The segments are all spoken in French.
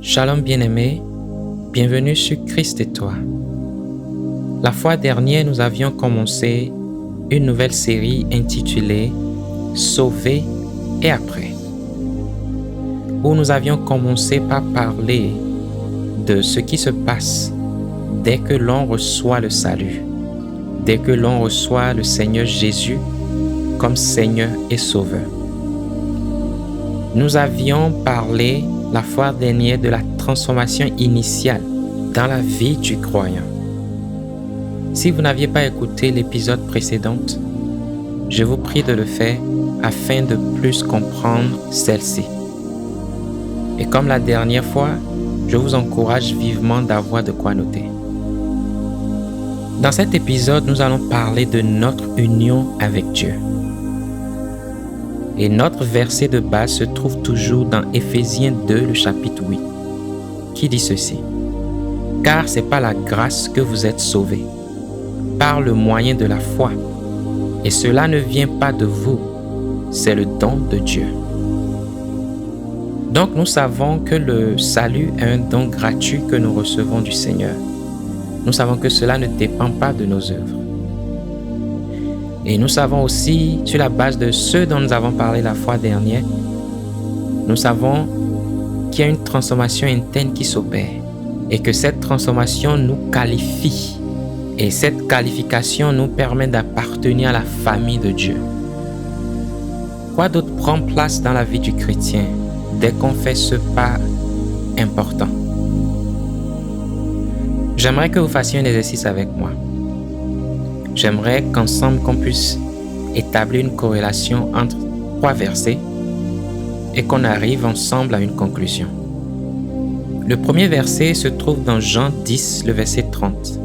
Shalom bien-aimé, bienvenue sur Christ et toi. La fois dernière, nous avions commencé une nouvelle série intitulée « Sauvé et après » où nous avions commencé par parler de ce qui se passe dès que l'on reçoit le salut, dès que l'on reçoit le Seigneur Jésus comme Seigneur et Sauveur. Nous avions parlé la fois dernière de la transformation initiale dans la vie du croyant. Si vous n'aviez pas écouté l'épisode précédent, je vous prie de le faire afin de plus comprendre celle-ci. Et comme la dernière fois, je vous encourage vivement d'avoir de quoi noter. Dans cet épisode, nous allons parler de notre union avec Dieu. Et notre verset de base se trouve toujours dans Éphésiens 2, le chapitre 8, qui dit ceci. « Car c'est par la grâce que vous êtes sauvés, par le moyen de la foi, et cela ne vient pas de vous, c'est le don de Dieu. » Donc nous savons que le salut est un don gratuit que nous recevons du Seigneur. Nous savons que cela ne dépend pas de nos œuvres. Et nous savons aussi, sur la base de ce dont nous avons parlé la fois dernière, nous savons qu'il y a une transformation interne qui s'opère et que cette transformation nous qualifie. Et cette qualification nous permet d'appartenir à la famille de Dieu. Quoi d'autre prend place dans la vie du chrétien dès qu'on fait ce pas important? J'aimerais que vous fassiez un exercice avec moi. J'aimerais qu'ensemble qu'on puisse établir une corrélation entre 3 versets et qu'on arrive ensemble à une conclusion. Le premier verset se trouve dans Jean 10, le verset 30.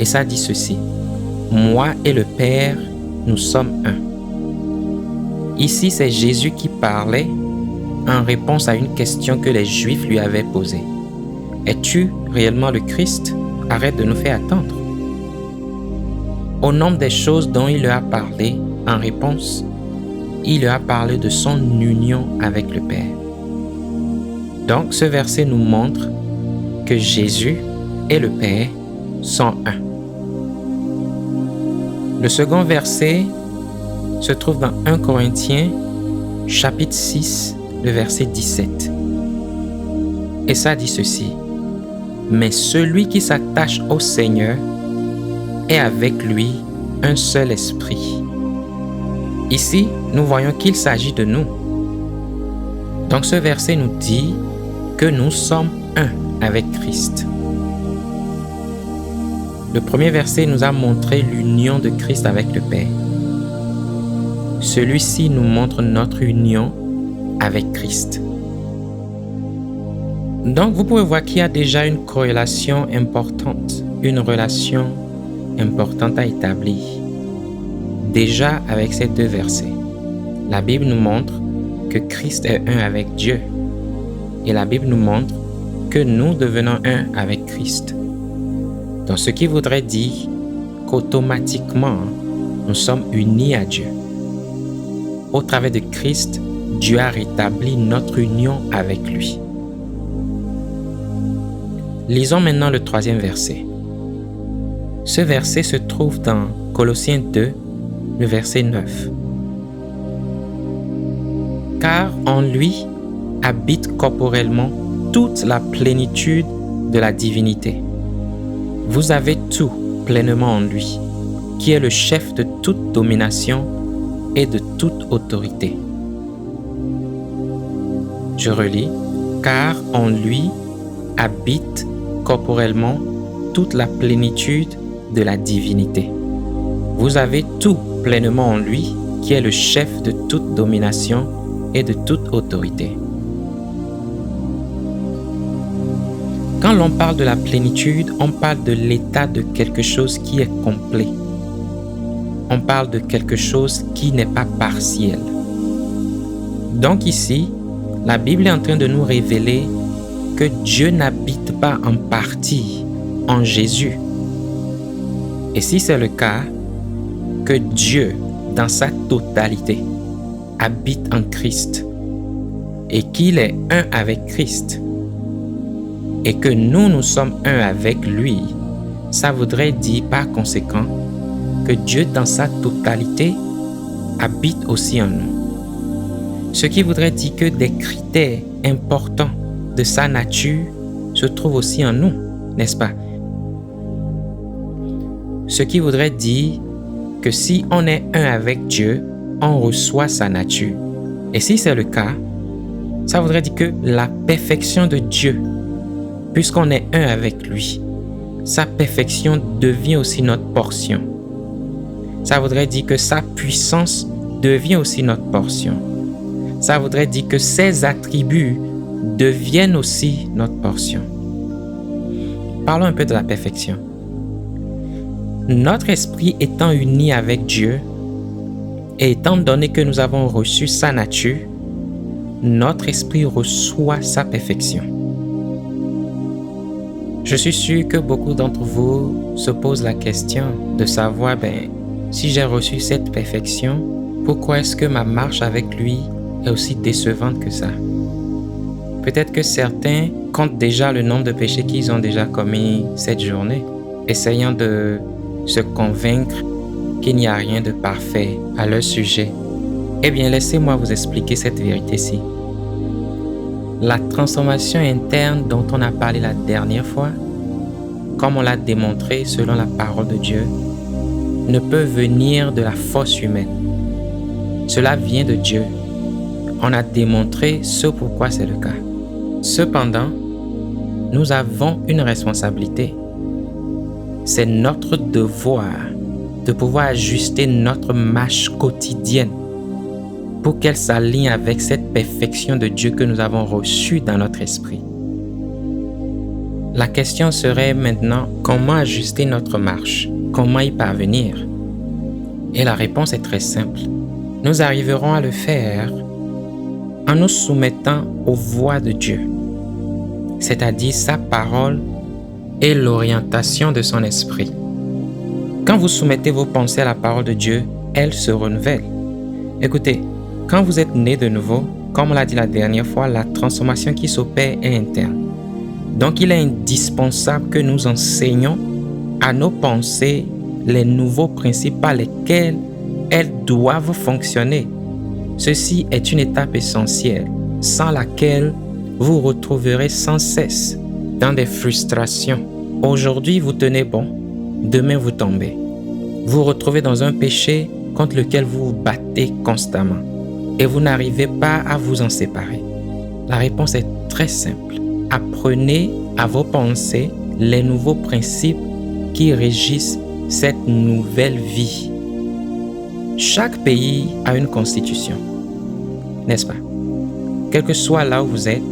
Et ça dit ceci. « Moi et le Père, nous sommes un. » Ici, c'est Jésus qui parlait en réponse à une question que les Juifs lui avaient posée. « Es-tu réellement le Christ? Arrête de nous faire attendre. » Au nombre des choses dont il leur a parlé, en réponse, il leur a parlé de son union avec le Père. Donc, ce verset nous montre que Jésus et le Père sont un. Le second verset se trouve dans 1 Corinthiens, chapitre 6, le verset 17. Et ça dit ceci. « Mais celui qui s'attache au Seigneur est avec lui un seul esprit. » Ici, nous voyons qu'il s'agit de nous. Donc ce verset nous dit que nous sommes un avec Christ. Le premier verset nous a montré l'union de Christ avec le Père. Celui-ci nous montre notre union avec Christ. Donc vous pouvez voir qu'il y a déjà une corrélation importante, une relation importante à établir. Déjà avec ces 2 versets, la Bible nous montre que Christ est un avec Dieu. Et la Bible nous montre que nous devenons un avec Christ. Donc ce qui voudrait dire qu'automatiquement, nous sommes unis à Dieu. Au travers de Christ, Dieu a rétabli notre union avec lui. Lisons maintenant le 3e verset. Ce verset se trouve dans Colossiens 2, le verset 9. « Car en lui habite corporellement toute la plénitude de la divinité. Vous avez tout pleinement en lui, qui est le chef de toute domination et de toute autorité. » Je relis. « Car en lui habite corporellement toute la plénitude de la divinité. Vous avez tout pleinement en lui, qui est le chef de toute domination et de toute autorité. » Quand l'on parle de la plénitude, on parle de l'état de quelque chose qui est complet. On parle de quelque chose qui n'est pas partiel. Donc ici, la Bible est en train de nous révéler que Dieu n'habite pas en partie en Jésus. Et si c'est le cas, que Dieu, dans sa totalité, habite en Christ et qu'il est un avec Christ, et que nous sommes un avec lui, ça voudrait dire par conséquent que Dieu dans sa totalité habite aussi en nous. Ce qui voudrait dire que des critères importants de sa nature se trouvent aussi en nous, n'est-ce pas? Ce qui voudrait dire que si on est un avec Dieu, on reçoit sa nature. Et si c'est le cas, ça voudrait dire que la perfection de Dieu, puisqu'on est un avec lui, sa perfection devient aussi notre portion. Ça voudrait dire que sa puissance devient aussi notre portion. Ça voudrait dire que ses attributs deviennent aussi notre portion. Parlons un peu de la perfection. Notre esprit étant uni avec Dieu, et étant donné que nous avons reçu sa nature, notre esprit reçoit sa perfection. Je suis sûr que beaucoup d'entre vous se posent la question de savoir, si j'ai reçu cette perfection, pourquoi est-ce que ma marche avec lui est aussi décevante que ça? Peut-être que certains comptent déjà le nombre de péchés qu'ils ont déjà commis cette journée, essayant de se convaincre qu'il n'y a rien de parfait à leur sujet. Eh bien, laissez-moi vous expliquer cette vérité-ci. La transformation interne dont on a parlé la dernière fois, comme on l'a démontré selon la parole de Dieu, ne peut venir de la force humaine. Cela vient de Dieu. On a démontré ce pourquoi c'est le cas. Cependant, nous avons une responsabilité. C'est notre devoir de pouvoir ajuster notre marche quotidienne pour qu'elle s'aligne avec cette perfection de Dieu que nous avons reçue dans notre esprit. La question serait maintenant, comment ajuster notre marche? Comment y parvenir? Et la réponse est très simple. Nous arriverons à le faire en nous soumettant aux voies de Dieu, c'est-à-dire sa parole et l'orientation de son esprit. Quand vous soumettez vos pensées à la parole de Dieu, elles se renouvellent. Écoutez, quand vous êtes né de nouveau, comme on l'a dit la dernière fois, la transformation qui s'opère est interne. Donc, il est indispensable que nous enseignions à nos pensées les nouveaux principes par lesquels elles doivent fonctionner. Ceci est une étape essentielle, sans laquelle vous retrouverez sans cesse dans des frustrations. Aujourd'hui, vous tenez bon, demain, vous tombez. Vous vous retrouvez dans un péché contre lequel vous vous battez constamment et vous n'arrivez pas à vous en séparer. La réponse est très simple. Apprenez à vos pensées les nouveaux principes qui régissent cette nouvelle vie. Chaque pays a une constitution, n'est-ce pas? Quel que soit là où vous êtes,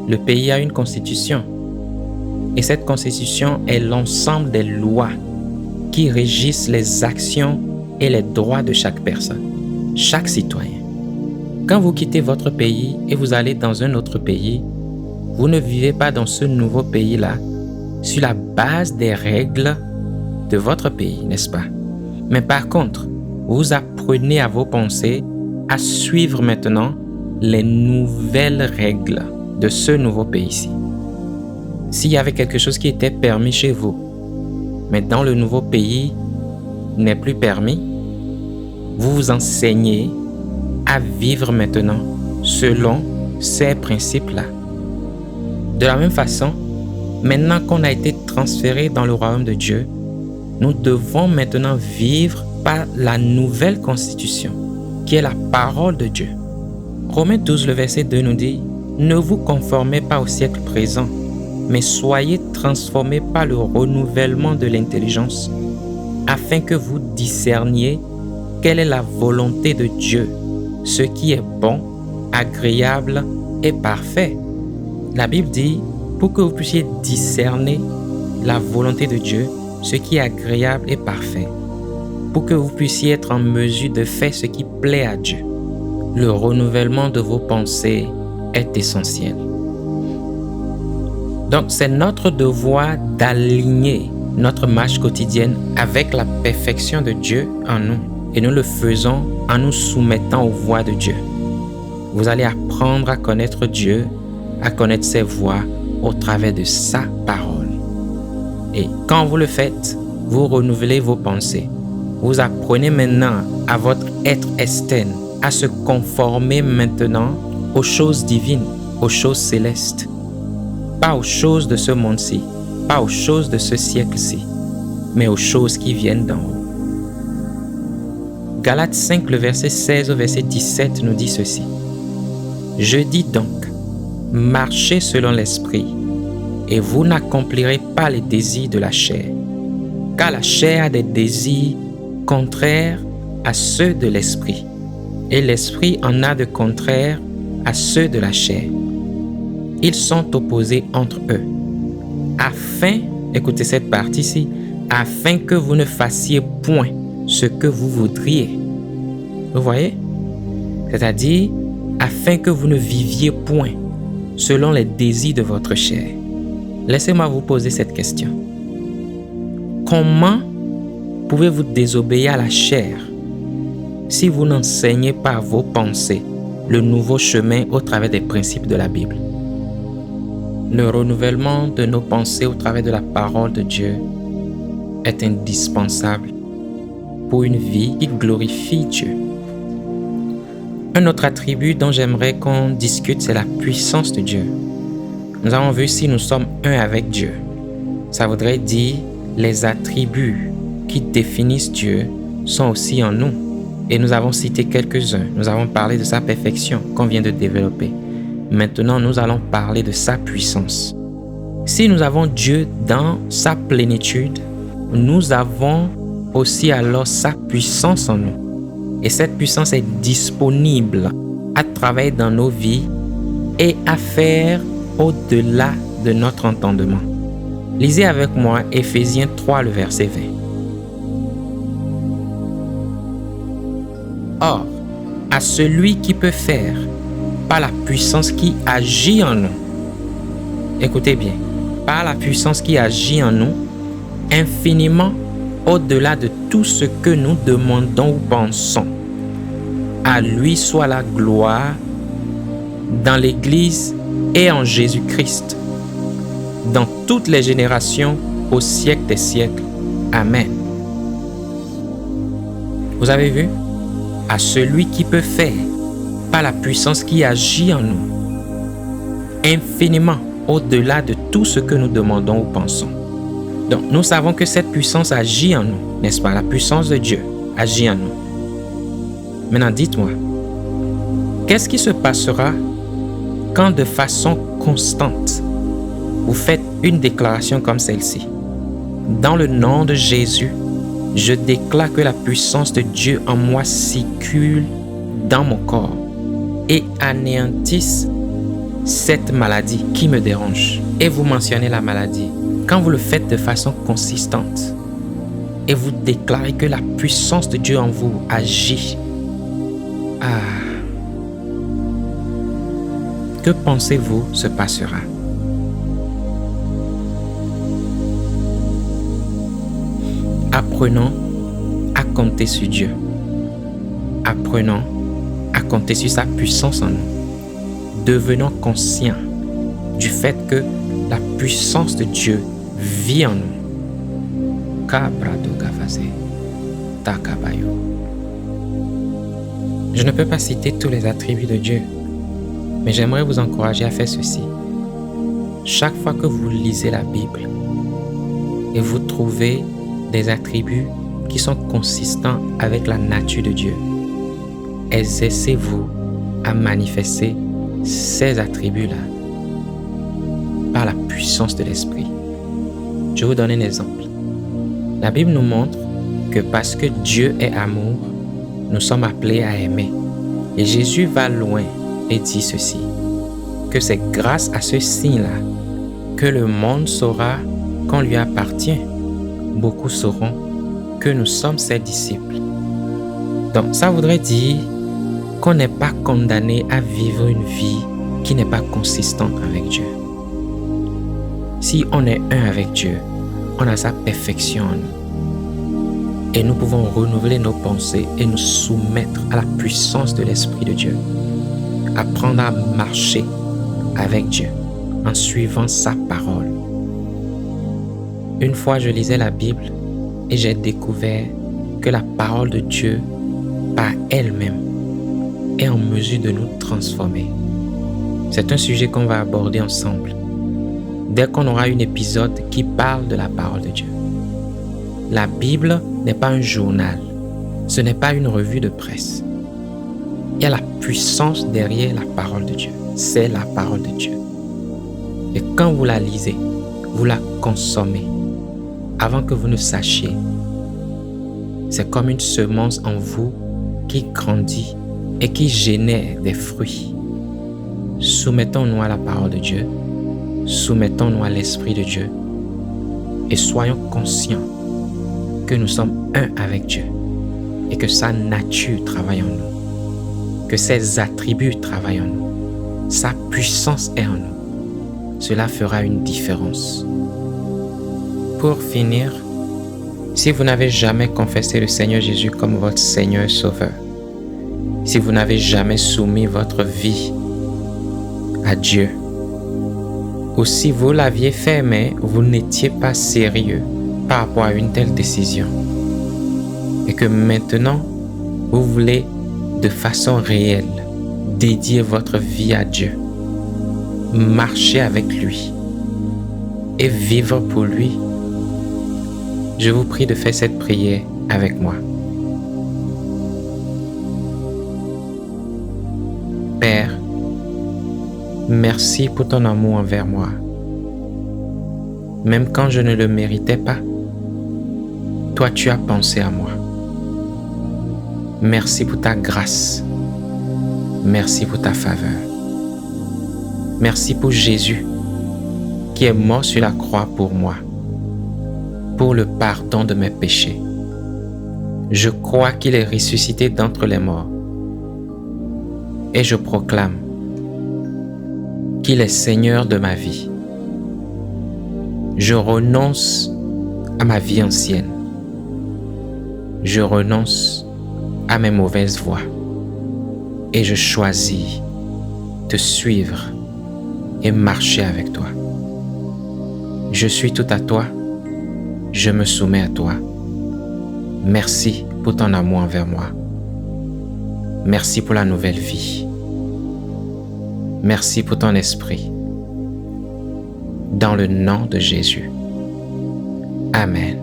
le pays a une constitution. Et cette constitution est l'ensemble des lois qui régissent les actions et les droits de chaque personne, chaque citoyen. Quand vous quittez votre pays et vous allez dans un autre pays, vous ne vivez pas dans ce nouveau pays-là sur la base des règles de votre pays, n'est-ce pas? Mais par contre, vous apprenez à vos pensées à suivre maintenant les nouvelles règles de ce nouveau pays-ci. S'il y avait quelque chose qui était permis chez vous, mais dans le nouveau pays n'est plus permis, vous vous enseignez à vivre maintenant selon ces principes-là. De la même façon, maintenant qu'on a été transféré dans le royaume de Dieu, nous devons maintenant vivre par la nouvelle constitution, qui est la parole de Dieu. Romains 12, le verset 2 nous dit « Ne vous conformez pas au siècle présent, mais soyez transformés par le renouvellement de l'intelligence, afin que vous discerniez quelle est la volonté de Dieu, ce qui est bon, agréable et parfait. » La Bible dit, pour que vous puissiez discerner la volonté de Dieu, ce qui est agréable et parfait, pour que vous puissiez être en mesure de faire ce qui plaît à Dieu. Le renouvellement de vos pensées est essentiel. Donc, c'est notre devoir d'aligner notre marche quotidienne avec la perfection de Dieu en nous. Et nous le faisons en nous soumettant aux voies de Dieu. Vous allez apprendre à connaître Dieu, à connaître ses voies, au travers de sa parole. Et quand vous le faites, vous renouvelez vos pensées. Vous apprenez maintenant à votre être externe à se conformer maintenant aux choses divines, aux choses célestes. Pas aux choses de ce monde-ci, pas aux choses de ce siècle-ci, mais aux choses qui viennent d'en haut. Galates 5, le verset 16 au verset 17 nous dit ceci. Je dis donc, marchez selon l'esprit, et vous n'accomplirez pas les désirs de la chair, car la chair a des désirs contraires à ceux de l'esprit, et l'esprit en a de contraires à ceux de la chair. Ils sont opposés entre eux, afin, écoutez cette partie-ci, afin que vous ne fassiez point ce que vous voudriez. Vous voyez? C'est-à-dire, afin que vous ne viviez point selon les désirs de votre chair. Laissez-moi vous poser cette question. Comment pouvez-vous désobéir à la chair si vous n'enseignez pas à vos pensées le nouveau chemin au travers des principes de la Bible? Le renouvellement de nos pensées au travers de la parole de Dieu est indispensable pour une vie qui glorifie Dieu. Un autre attribut dont j'aimerais qu'on discute, c'est la puissance de Dieu. Nous avons vu si nous sommes un avec Dieu. Ça voudrait dire les attributs qui définissent Dieu sont aussi en nous. Et nous avons cité quelques-uns. Nous avons parlé de sa perfection qu'on vient de développer. Maintenant, nous allons parler de sa puissance. Si nous avons Dieu dans sa plénitude, nous avons aussi alors sa puissance en nous. Et cette puissance est disponible à travailler dans nos vies et à faire au-delà de notre entendement. Lisez avec moi Éphésiens 3, le verset 20. Or, à celui qui peut faire par la puissance qui agit en nous, écoutez bien, par la puissance qui agit en nous, infiniment au-delà de tout ce que nous demandons ou pensons. À lui soit la gloire dans l'Église et en Jésus-Christ, dans toutes les générations, au siècle des siècles. Amen. Vous avez vu? À celui qui peut faire, par la puissance qui agit en nous, infiniment au-delà de tout ce que nous demandons ou pensons. Donc, nous savons que cette puissance agit en nous, n'est-ce pas? La puissance de Dieu agit en nous. Maintenant, dites-moi, qu'est-ce qui se passera quand de façon constante, vous faites une déclaration comme celle-ci? Dans le nom de Jésus, je déclare que la puissance de Dieu en moi circule dans mon corps et anéantisse cette maladie qui me dérange. Et vous mentionnez la maladie. Quand vous le faites de façon consistante et vous déclarez que la puissance de Dieu en vous agit, que pensez-vous se passera? Apprenons à compter sur Dieu. Apprenons à compter sur sa puissance en nous. Devenons conscients du fait que la puissance de Dieu vit en nous. Je ne peux pas citer tous les attributs de Dieu, mais j'aimerais vous encourager à faire ceci. Chaque fois que vous lisez la Bible et vous trouvez des attributs qui sont consistants avec la nature de Dieu, exercez-vous à manifester ces attributs-là par la puissance de l'Esprit. Je vous donne un exemple. La Bible nous montre que parce que Dieu est amour, nous sommes appelés à aimer. Et Jésus va loin et dit ceci, que c'est grâce à ce signe-là que le monde saura qu'on lui appartient. Beaucoup sauront que nous sommes ses disciples. Donc ça voudrait dire qu'on n'est pas condamné à vivre une vie qui n'est pas consistante avec Dieu. Si on est un avec Dieu, on a sa perfection en nous. Et nous pouvons renouveler nos pensées et nous soumettre à la puissance de l'Esprit de Dieu. Apprendre à marcher avec Dieu en suivant sa parole. Une fois, je lisais la Bible et j'ai découvert que la parole de Dieu, par elle-même, est en mesure de nous transformer. C'est un sujet qu'on va aborder ensemble dès qu'on aura un épisode qui parle de la parole de Dieu. La Bible n'est pas un journal, ce n'est pas une revue de presse. Il y a la puissance derrière la parole de Dieu. C'est la parole de Dieu. Et quand vous la lisez, vous la consommez, avant que vous ne sachiez, c'est comme une semence en vous qui grandit et qui génère des fruits. Soumettons-nous à la parole de Dieu, soumettons-nous à l'Esprit de Dieu et soyons conscients que nous sommes un avec Dieu et que sa nature travaille en nous, que ses attributs travaillent en nous, sa puissance est en nous. Cela fera une différence. Pour finir, si vous n'avez jamais confessé le Seigneur Jésus comme votre Seigneur et Sauveur, si vous n'avez jamais soumis votre vie à Dieu, ou si vous l'aviez fait mais vous n'étiez pas sérieux par rapport à une telle décision, et que maintenant vous voulez de façon réelle dédier votre vie à Dieu, marcher avec lui et vivre pour lui, je vous prie de faire cette prière avec moi. Père, merci pour ton amour envers moi. Même quand je ne le méritais pas, toi tu as pensé à moi. Merci pour ta grâce. Merci pour ta faveur. Merci pour Jésus qui est mort sur la croix pour moi, pour le pardon de mes péchés. Je crois qu'il est ressuscité d'entre les morts et je proclame qu'il est Seigneur de ma vie. Je renonce à ma vie ancienne. Je renonce à mes mauvaises voies et je choisis de suivre et marcher avec toi. Je suis tout à toi, je me soumets à toi. Merci pour ton amour envers moi. Merci pour la nouvelle vie. Merci pour ton esprit. Dans le nom de Jésus. Amen.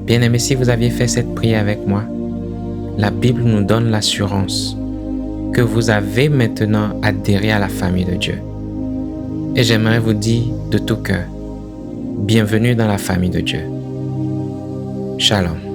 Bien-aimés, si vous aviez fait cette prière avec moi, la Bible nous donne l'assurance que vous avez maintenant adhéré à la famille de Dieu. Et j'aimerais vous dire de tout cœur, bienvenue dans la famille de Dieu. Shalom.